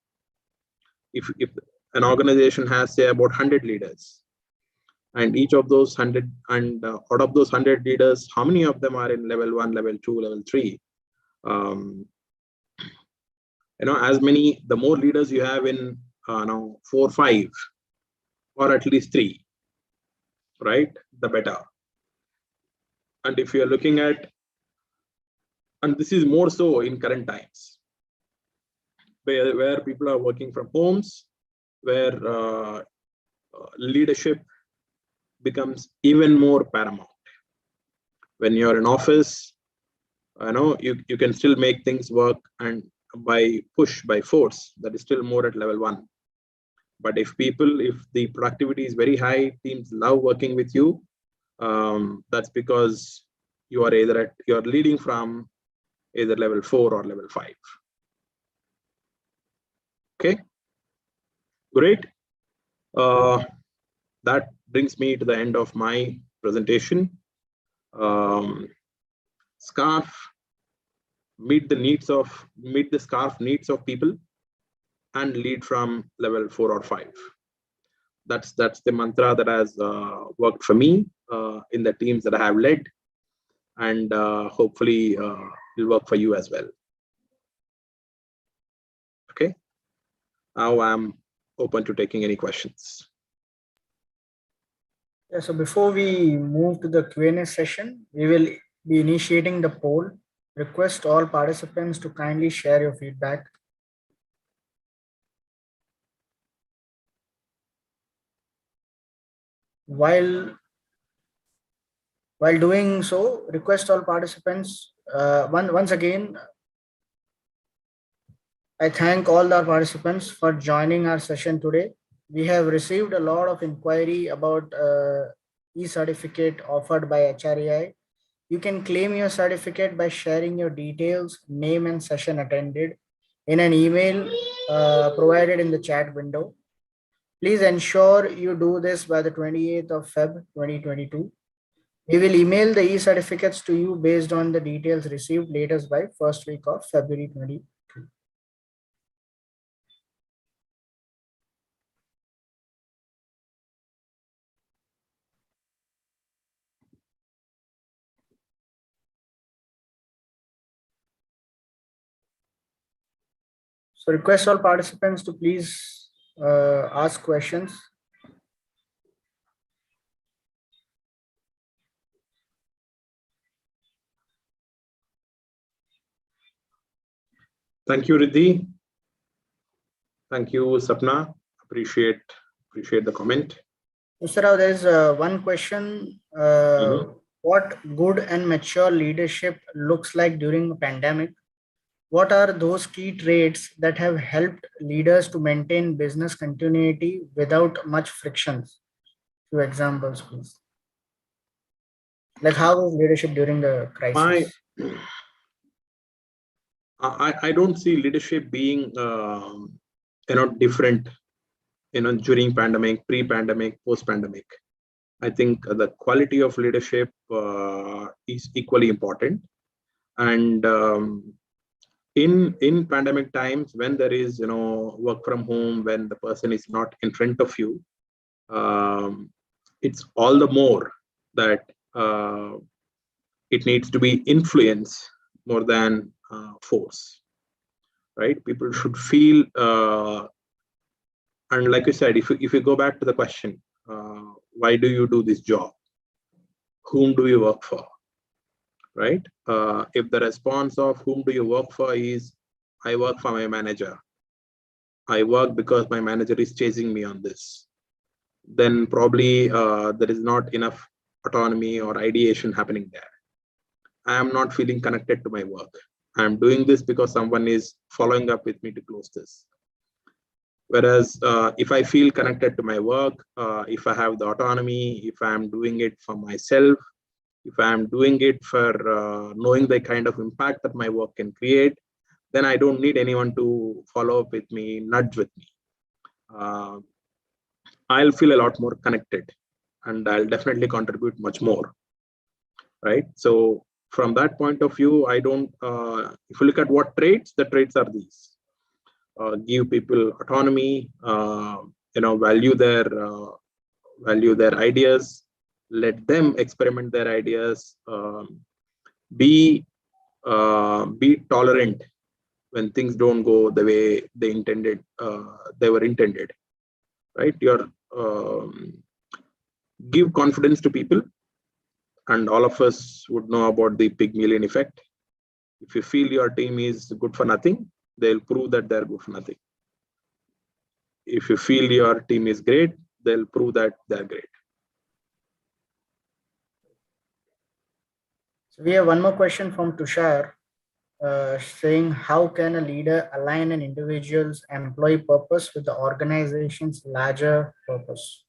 If an organization has say about 100 leaders, and each of those 100, and out of those 100 leaders, how many of them are in level 1, level 2, level 3? um, as many, the more leaders you have in now 4, 5, or at least 3, right, the better. And if you're looking at, and this is more so in current times, where people are working from homes, where leadership becomes even more paramount. When you're in office, you can still make things work, and by push, by force, that is still more at level 1. But if the productivity is very high, teams love working with you. That's because you're leading from either level 4 or level 5. Okay, great. That brings me to the end of my presentation. SCAF meet the SCAF needs of people and lead from level 4 or 5. That's the mantra that has worked for me in the teams that I have led, and hopefully will work for you as well. Okay, now I'm open to taking any questions. Yeah, so before we move to the Q&A session, we will be initiating the poll. Request all participants to kindly share your feedback. While doing so, request all participants, once again, I thank all our participants for joining our session today. We have received a lot of inquiry about e-certificate offered by HRAI. You can claim your certificate by sharing your details, name and session attended in an email provided in the chat window. Please ensure you do this by the 28th of Feb 2022. We will email the e-certificates to you based on the details received latest by first week of February 2022. So request all participants to please ask questions. Thank you, Riddhi. Thank you, Sapna. Appreciate the comment. Mr. Rao, there is one question. What good and mature leadership looks like during a pandemic? What are those key traits that have helped leaders to maintain business continuity without much frictions? Few examples, please. Like how is leadership during the crisis? I don't see leadership being different during pandemic, pre-pandemic, post-pandemic. I think the quality of leadership is equally important. And in pandemic times, when there is work from home, when the person is not in front of you, it's all the more that it needs to be influence more than force, right? People should feel, and like you said, if you go back to the question, why do you do this job? Whom do you work for? Right? If the response of whom do you work for is, I work for my manager, I work because my manager is chasing me on this, then probably there is not enough autonomy or ideation happening there. I am not feeling connected to my work. I am doing this because someone is following up with me to close this. Whereas if I feel connected to my work, if I have the autonomy, if I am doing it for myself, if I'm doing it for knowing the kind of impact that my work can create, then I don't need anyone to follow up with me, nudge with me. I'll feel a lot more connected, and I'll definitely contribute much more, right? So from that point of view, I don't, if you look at what traits, the traits are these. Give people autonomy, value their ideas, let them experiment their ideas, be tolerant when things don't go the way they were intended, right? Give confidence to people, and all of us would know about the Pygmalion effect. If you feel your team is good for nothing, they'll prove that they're good for nothing. If you feel your team is great, they'll prove that they're great. So we have one more question from Tushar, saying, how can a leader align an individual's employee purpose with the organization's larger purpose?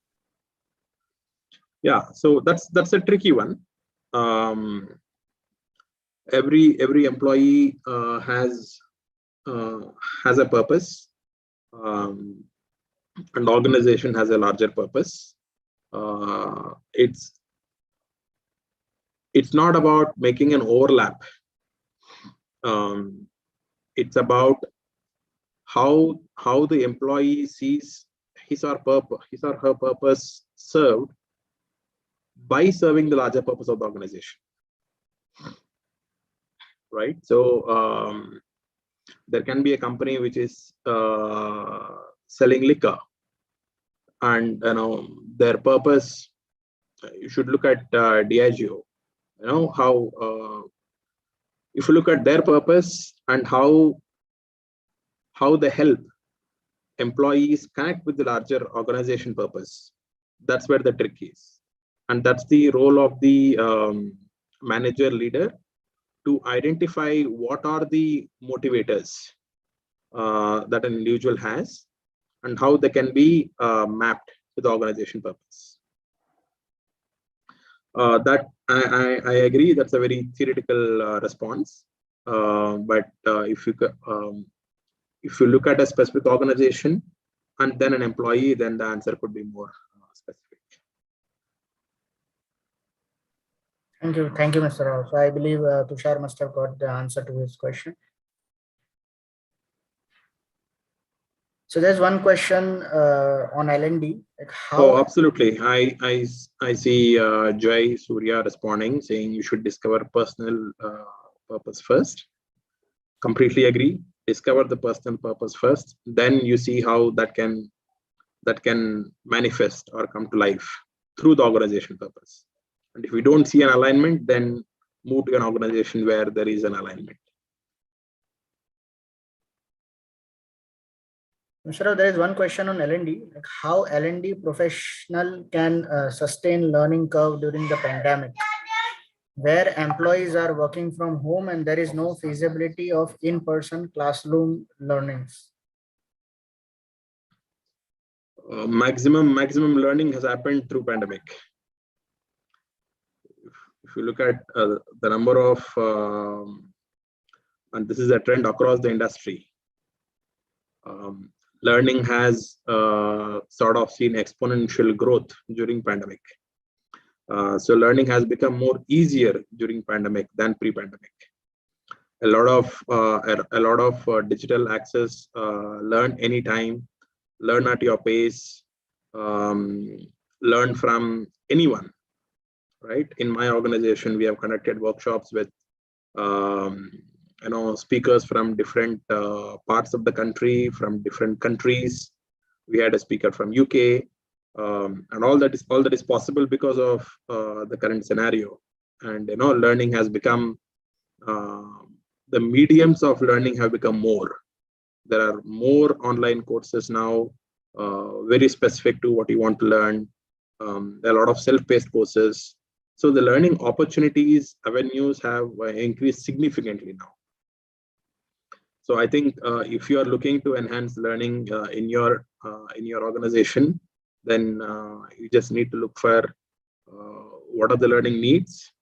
Yeah, so that's a tricky one. Every employee has a purpose, and organization has a larger purpose. It's not about making an overlap. It's about how the employee sees his or her purpose served by serving the larger purpose of the organization, right? So there can be a company which is selling liquor, and their purpose. You should look at Diageo. How if you look at their purpose and how they help employees connect with the larger organization purpose, that's where the trick is, and that's the role of the manager leader, to identify what are the motivators that an individual has and how they can be mapped to the organization purpose. That I agree, that's a very theoretical response, but if you look at a specific organization and then an employee, then the answer could be more specific. Thank you, Mr. Rao. So I believe Tushar must have got the answer to his question. So there's one question on L&D. Like how? Oh, absolutely. I see Jai Surya responding, saying you should discover personal purpose first. Completely agree. Discover the personal purpose first, then you see how that can manifest or come to life through the organization purpose. And if we don't see an alignment, then move to an organization where there is an alignment. Mr. Rao, there is one question on L&D, like how L&D professional can sustain learning curve during the pandemic, where employees are working from home and there is no feasibility of in-person classroom learnings. Maximum learning has happened through pandemic. If you look at the number of, and this is a trend across the industry, learning has sort of seen exponential growth during pandemic. So learning has become more easier during pandemic than pre-pandemic. A lot of digital access, learn anytime, learn at your pace, learn from anyone, right? In my organization, we have conducted workshops with speakers from different parts of the country, from different countries. We had a speaker from UK, and all that is possible because of the current scenario. And learning has become, the mediums of learning have become more. There are more online courses now, very specific to what you want to learn. There are a lot of self-paced courses. So the learning opportunities, avenues have increased significantly now. So I think if you are looking to enhance learning in your organization, then you just need to look for what are the learning needs,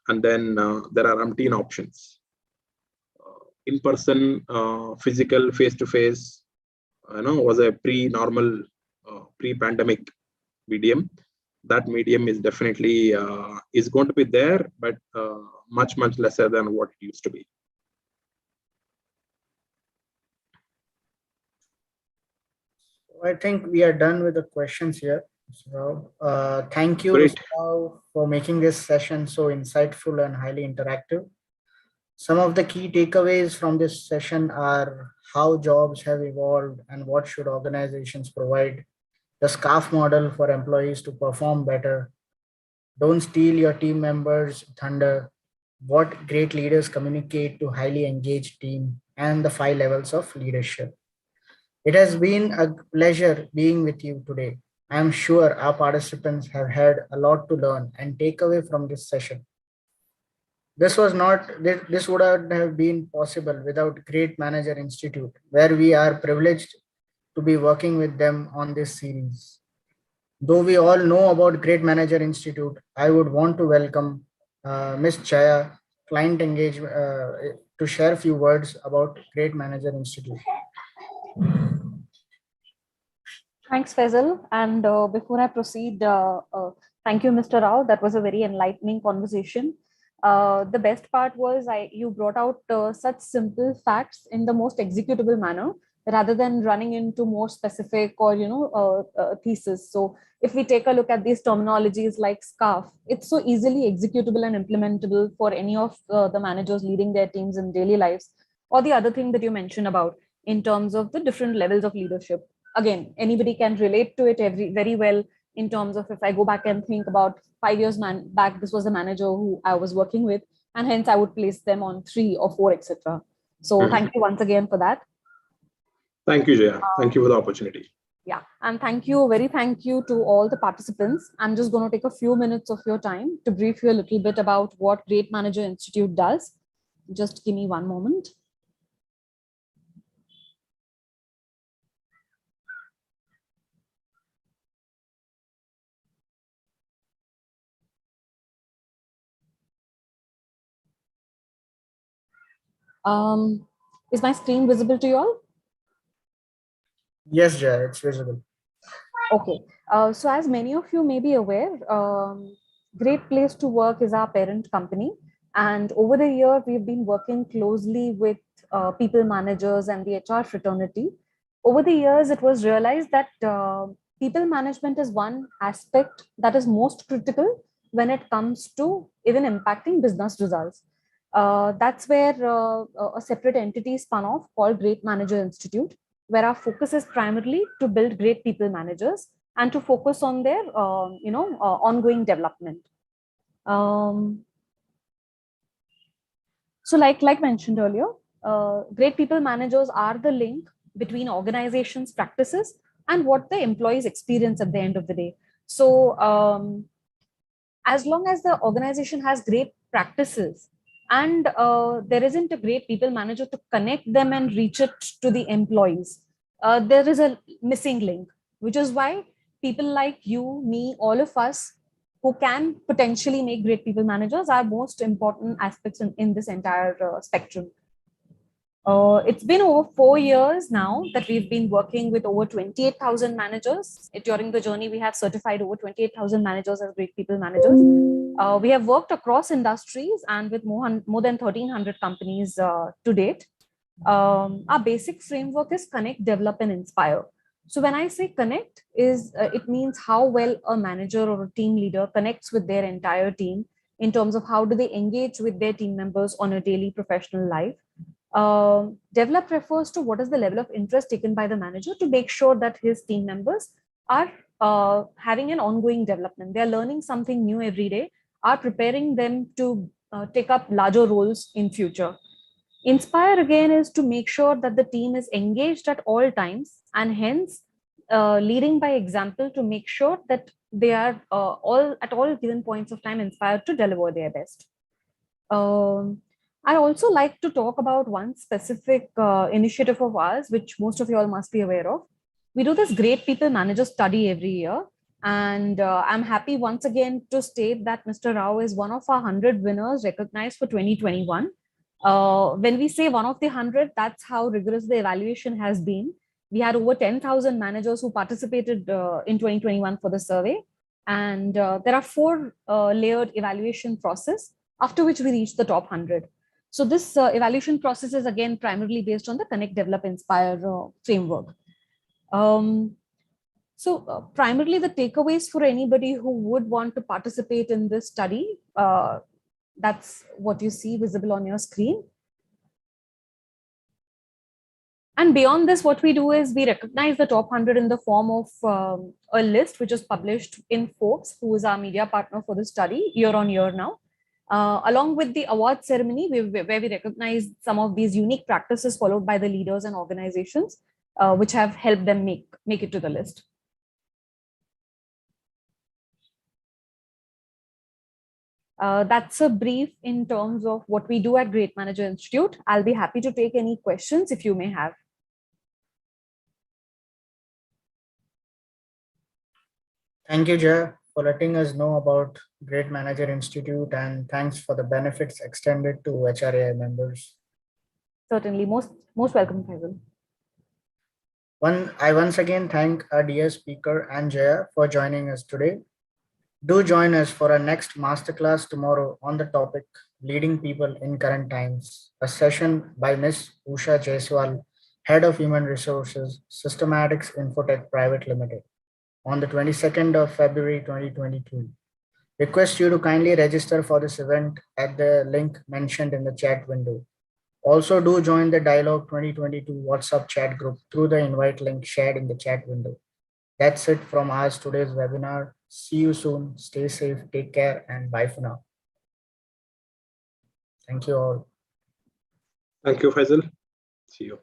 and then there are umpteen options. In person, physical, face to face, was a pre-normal, pre-pandemic medium. That medium is definitely is going to be there, but much lesser than what it used to be. I think we are done with the questions here. So, thank you, Great. Mr. Rao, for making this session so insightful and highly interactive. Some of the key takeaways from this session are how jobs have evolved and what should organizations provide, the SCAF model for employees to perform better, don't steal your team members' thunder, what great leaders communicate to highly engaged team, and the 5 levels of leadership. It has been a pleasure being with you today. I am sure our participants have had a lot to learn and take away from this session. This would not have been possible without Great Manager Institute, where we are privileged to be working with them on this series. Though we all know about Great Manager Institute, I would want to welcome Ms. Chaya, client engagement, to share a few words about Great Manager Institute. Thanks, Faisal. And before I proceed, thank you, Mr. Rao. That was a very enlightening conversation. The best part was you brought out such simple facts in the most executable manner rather than running into more specific or thesis. So if we take a look at these terminologies like SCAF, it's so easily executable and implementable for any of the managers leading their teams in daily lives. Or the other thing that you mentioned about in terms of the different levels of leadership. Again, anybody can relate to it very well in terms of if I go back and think about 5 years back, this was the manager who I was working with, and hence I would place them on 3 or 4, etc. So thank you once again for that. Thank you, Jaya. Thank you for the opportunity. Yeah, and thank you to all the participants. I'm just going to take a few minutes of your time to brief you a little bit about what Great Manager Institute does. Just give me one moment. Is my screen visible to you all? Yes, Jay, it's visible. Okay. So as many of you may be aware, Great Place to Work is our parent company. And over the year, we've been working closely with people managers and the HR fraternity. Over the years, it was realized that people management is one aspect that is most critical when it comes to even impacting business results. That's where a separate entity spun off called Great Manager Institute, where our focus is primarily to build great people managers and to focus on their ongoing development. So like mentioned earlier, great people managers are the link between organizations' practices and what the employees experience at the end of the day. So as long as the organization has great practices and there isn't a great people manager to connect them and reach it to the employees, there is a missing link, which is why people like you, me, all of us who can potentially make great people managers are most important aspects in this entire spectrum. It's been over 4 years now that we've been working with over 28,000 managers. During the journey, we have certified over 28,000 managers as great people managers. We have worked across industries and with more than 1,300 companies to date. Our basic framework is connect, develop, and inspire. So when I say connect, it means how well a manager or a team leader connects with their entire team in terms of how do they engage with their team members on a daily professional life. Develop refers to what is the level of interest taken by the manager to make sure that his team members are having an ongoing development. They're learning something new every day, are preparing them to take up larger roles in future. Inspire again is to make sure that the team is engaged at all times and hence leading by example to make sure that they are at all given points of time inspired to deliver their best. I also like to talk about one specific initiative of ours, which most of you all must be aware of. We do this great people manager study every year. And I'm happy once again to state that Mr. Rao is one of our 100 winners recognized for 2021. When we say one of the 100, that's how rigorous the evaluation has been. We had over 10,000 managers who participated in 2021 for the survey. And there are 4 layered evaluation process, after which we reached the top 100. So this evaluation process is again primarily based on the Connect, Develop, Inspire framework. Primarily the takeaways for anybody who would want to participate in this study, that's what you see visible on your screen. And beyond this, what we do is we recognize the top 100 in the form of a list which is published in Forbes, who is our media partner for the study year on year now. Along with the award ceremony, where we recognize some of these unique practices followed by the leaders and organizations, which have helped them make it to the list. That's a brief in terms of what we do at Great Manager Institute. I'll be happy to take any questions if you may have. Thank you, Jaya, for letting us know about Great Manager Institute, and thanks for the benefits extended to HRAI members. Certainly, most welcome, Faisal. I once again thank our dear speaker and Jaya for joining us today. Do join us for our next masterclass tomorrow on the topic Leading People in Current Times, a session by Ms. Usha Jaiswal, Head of Human Resources, Systematics Infotech Private Limited, on the 22nd of February 2022. Request you to kindly register for this event at the link mentioned in the chat window. Also, do join the Dialogue 2022 WhatsApp chat group through the invite link shared in the chat window. That's it from us today's webinar. See you soon. Stay safe, take care, and bye for now. Thank you all. Thank you, Faisal. See you.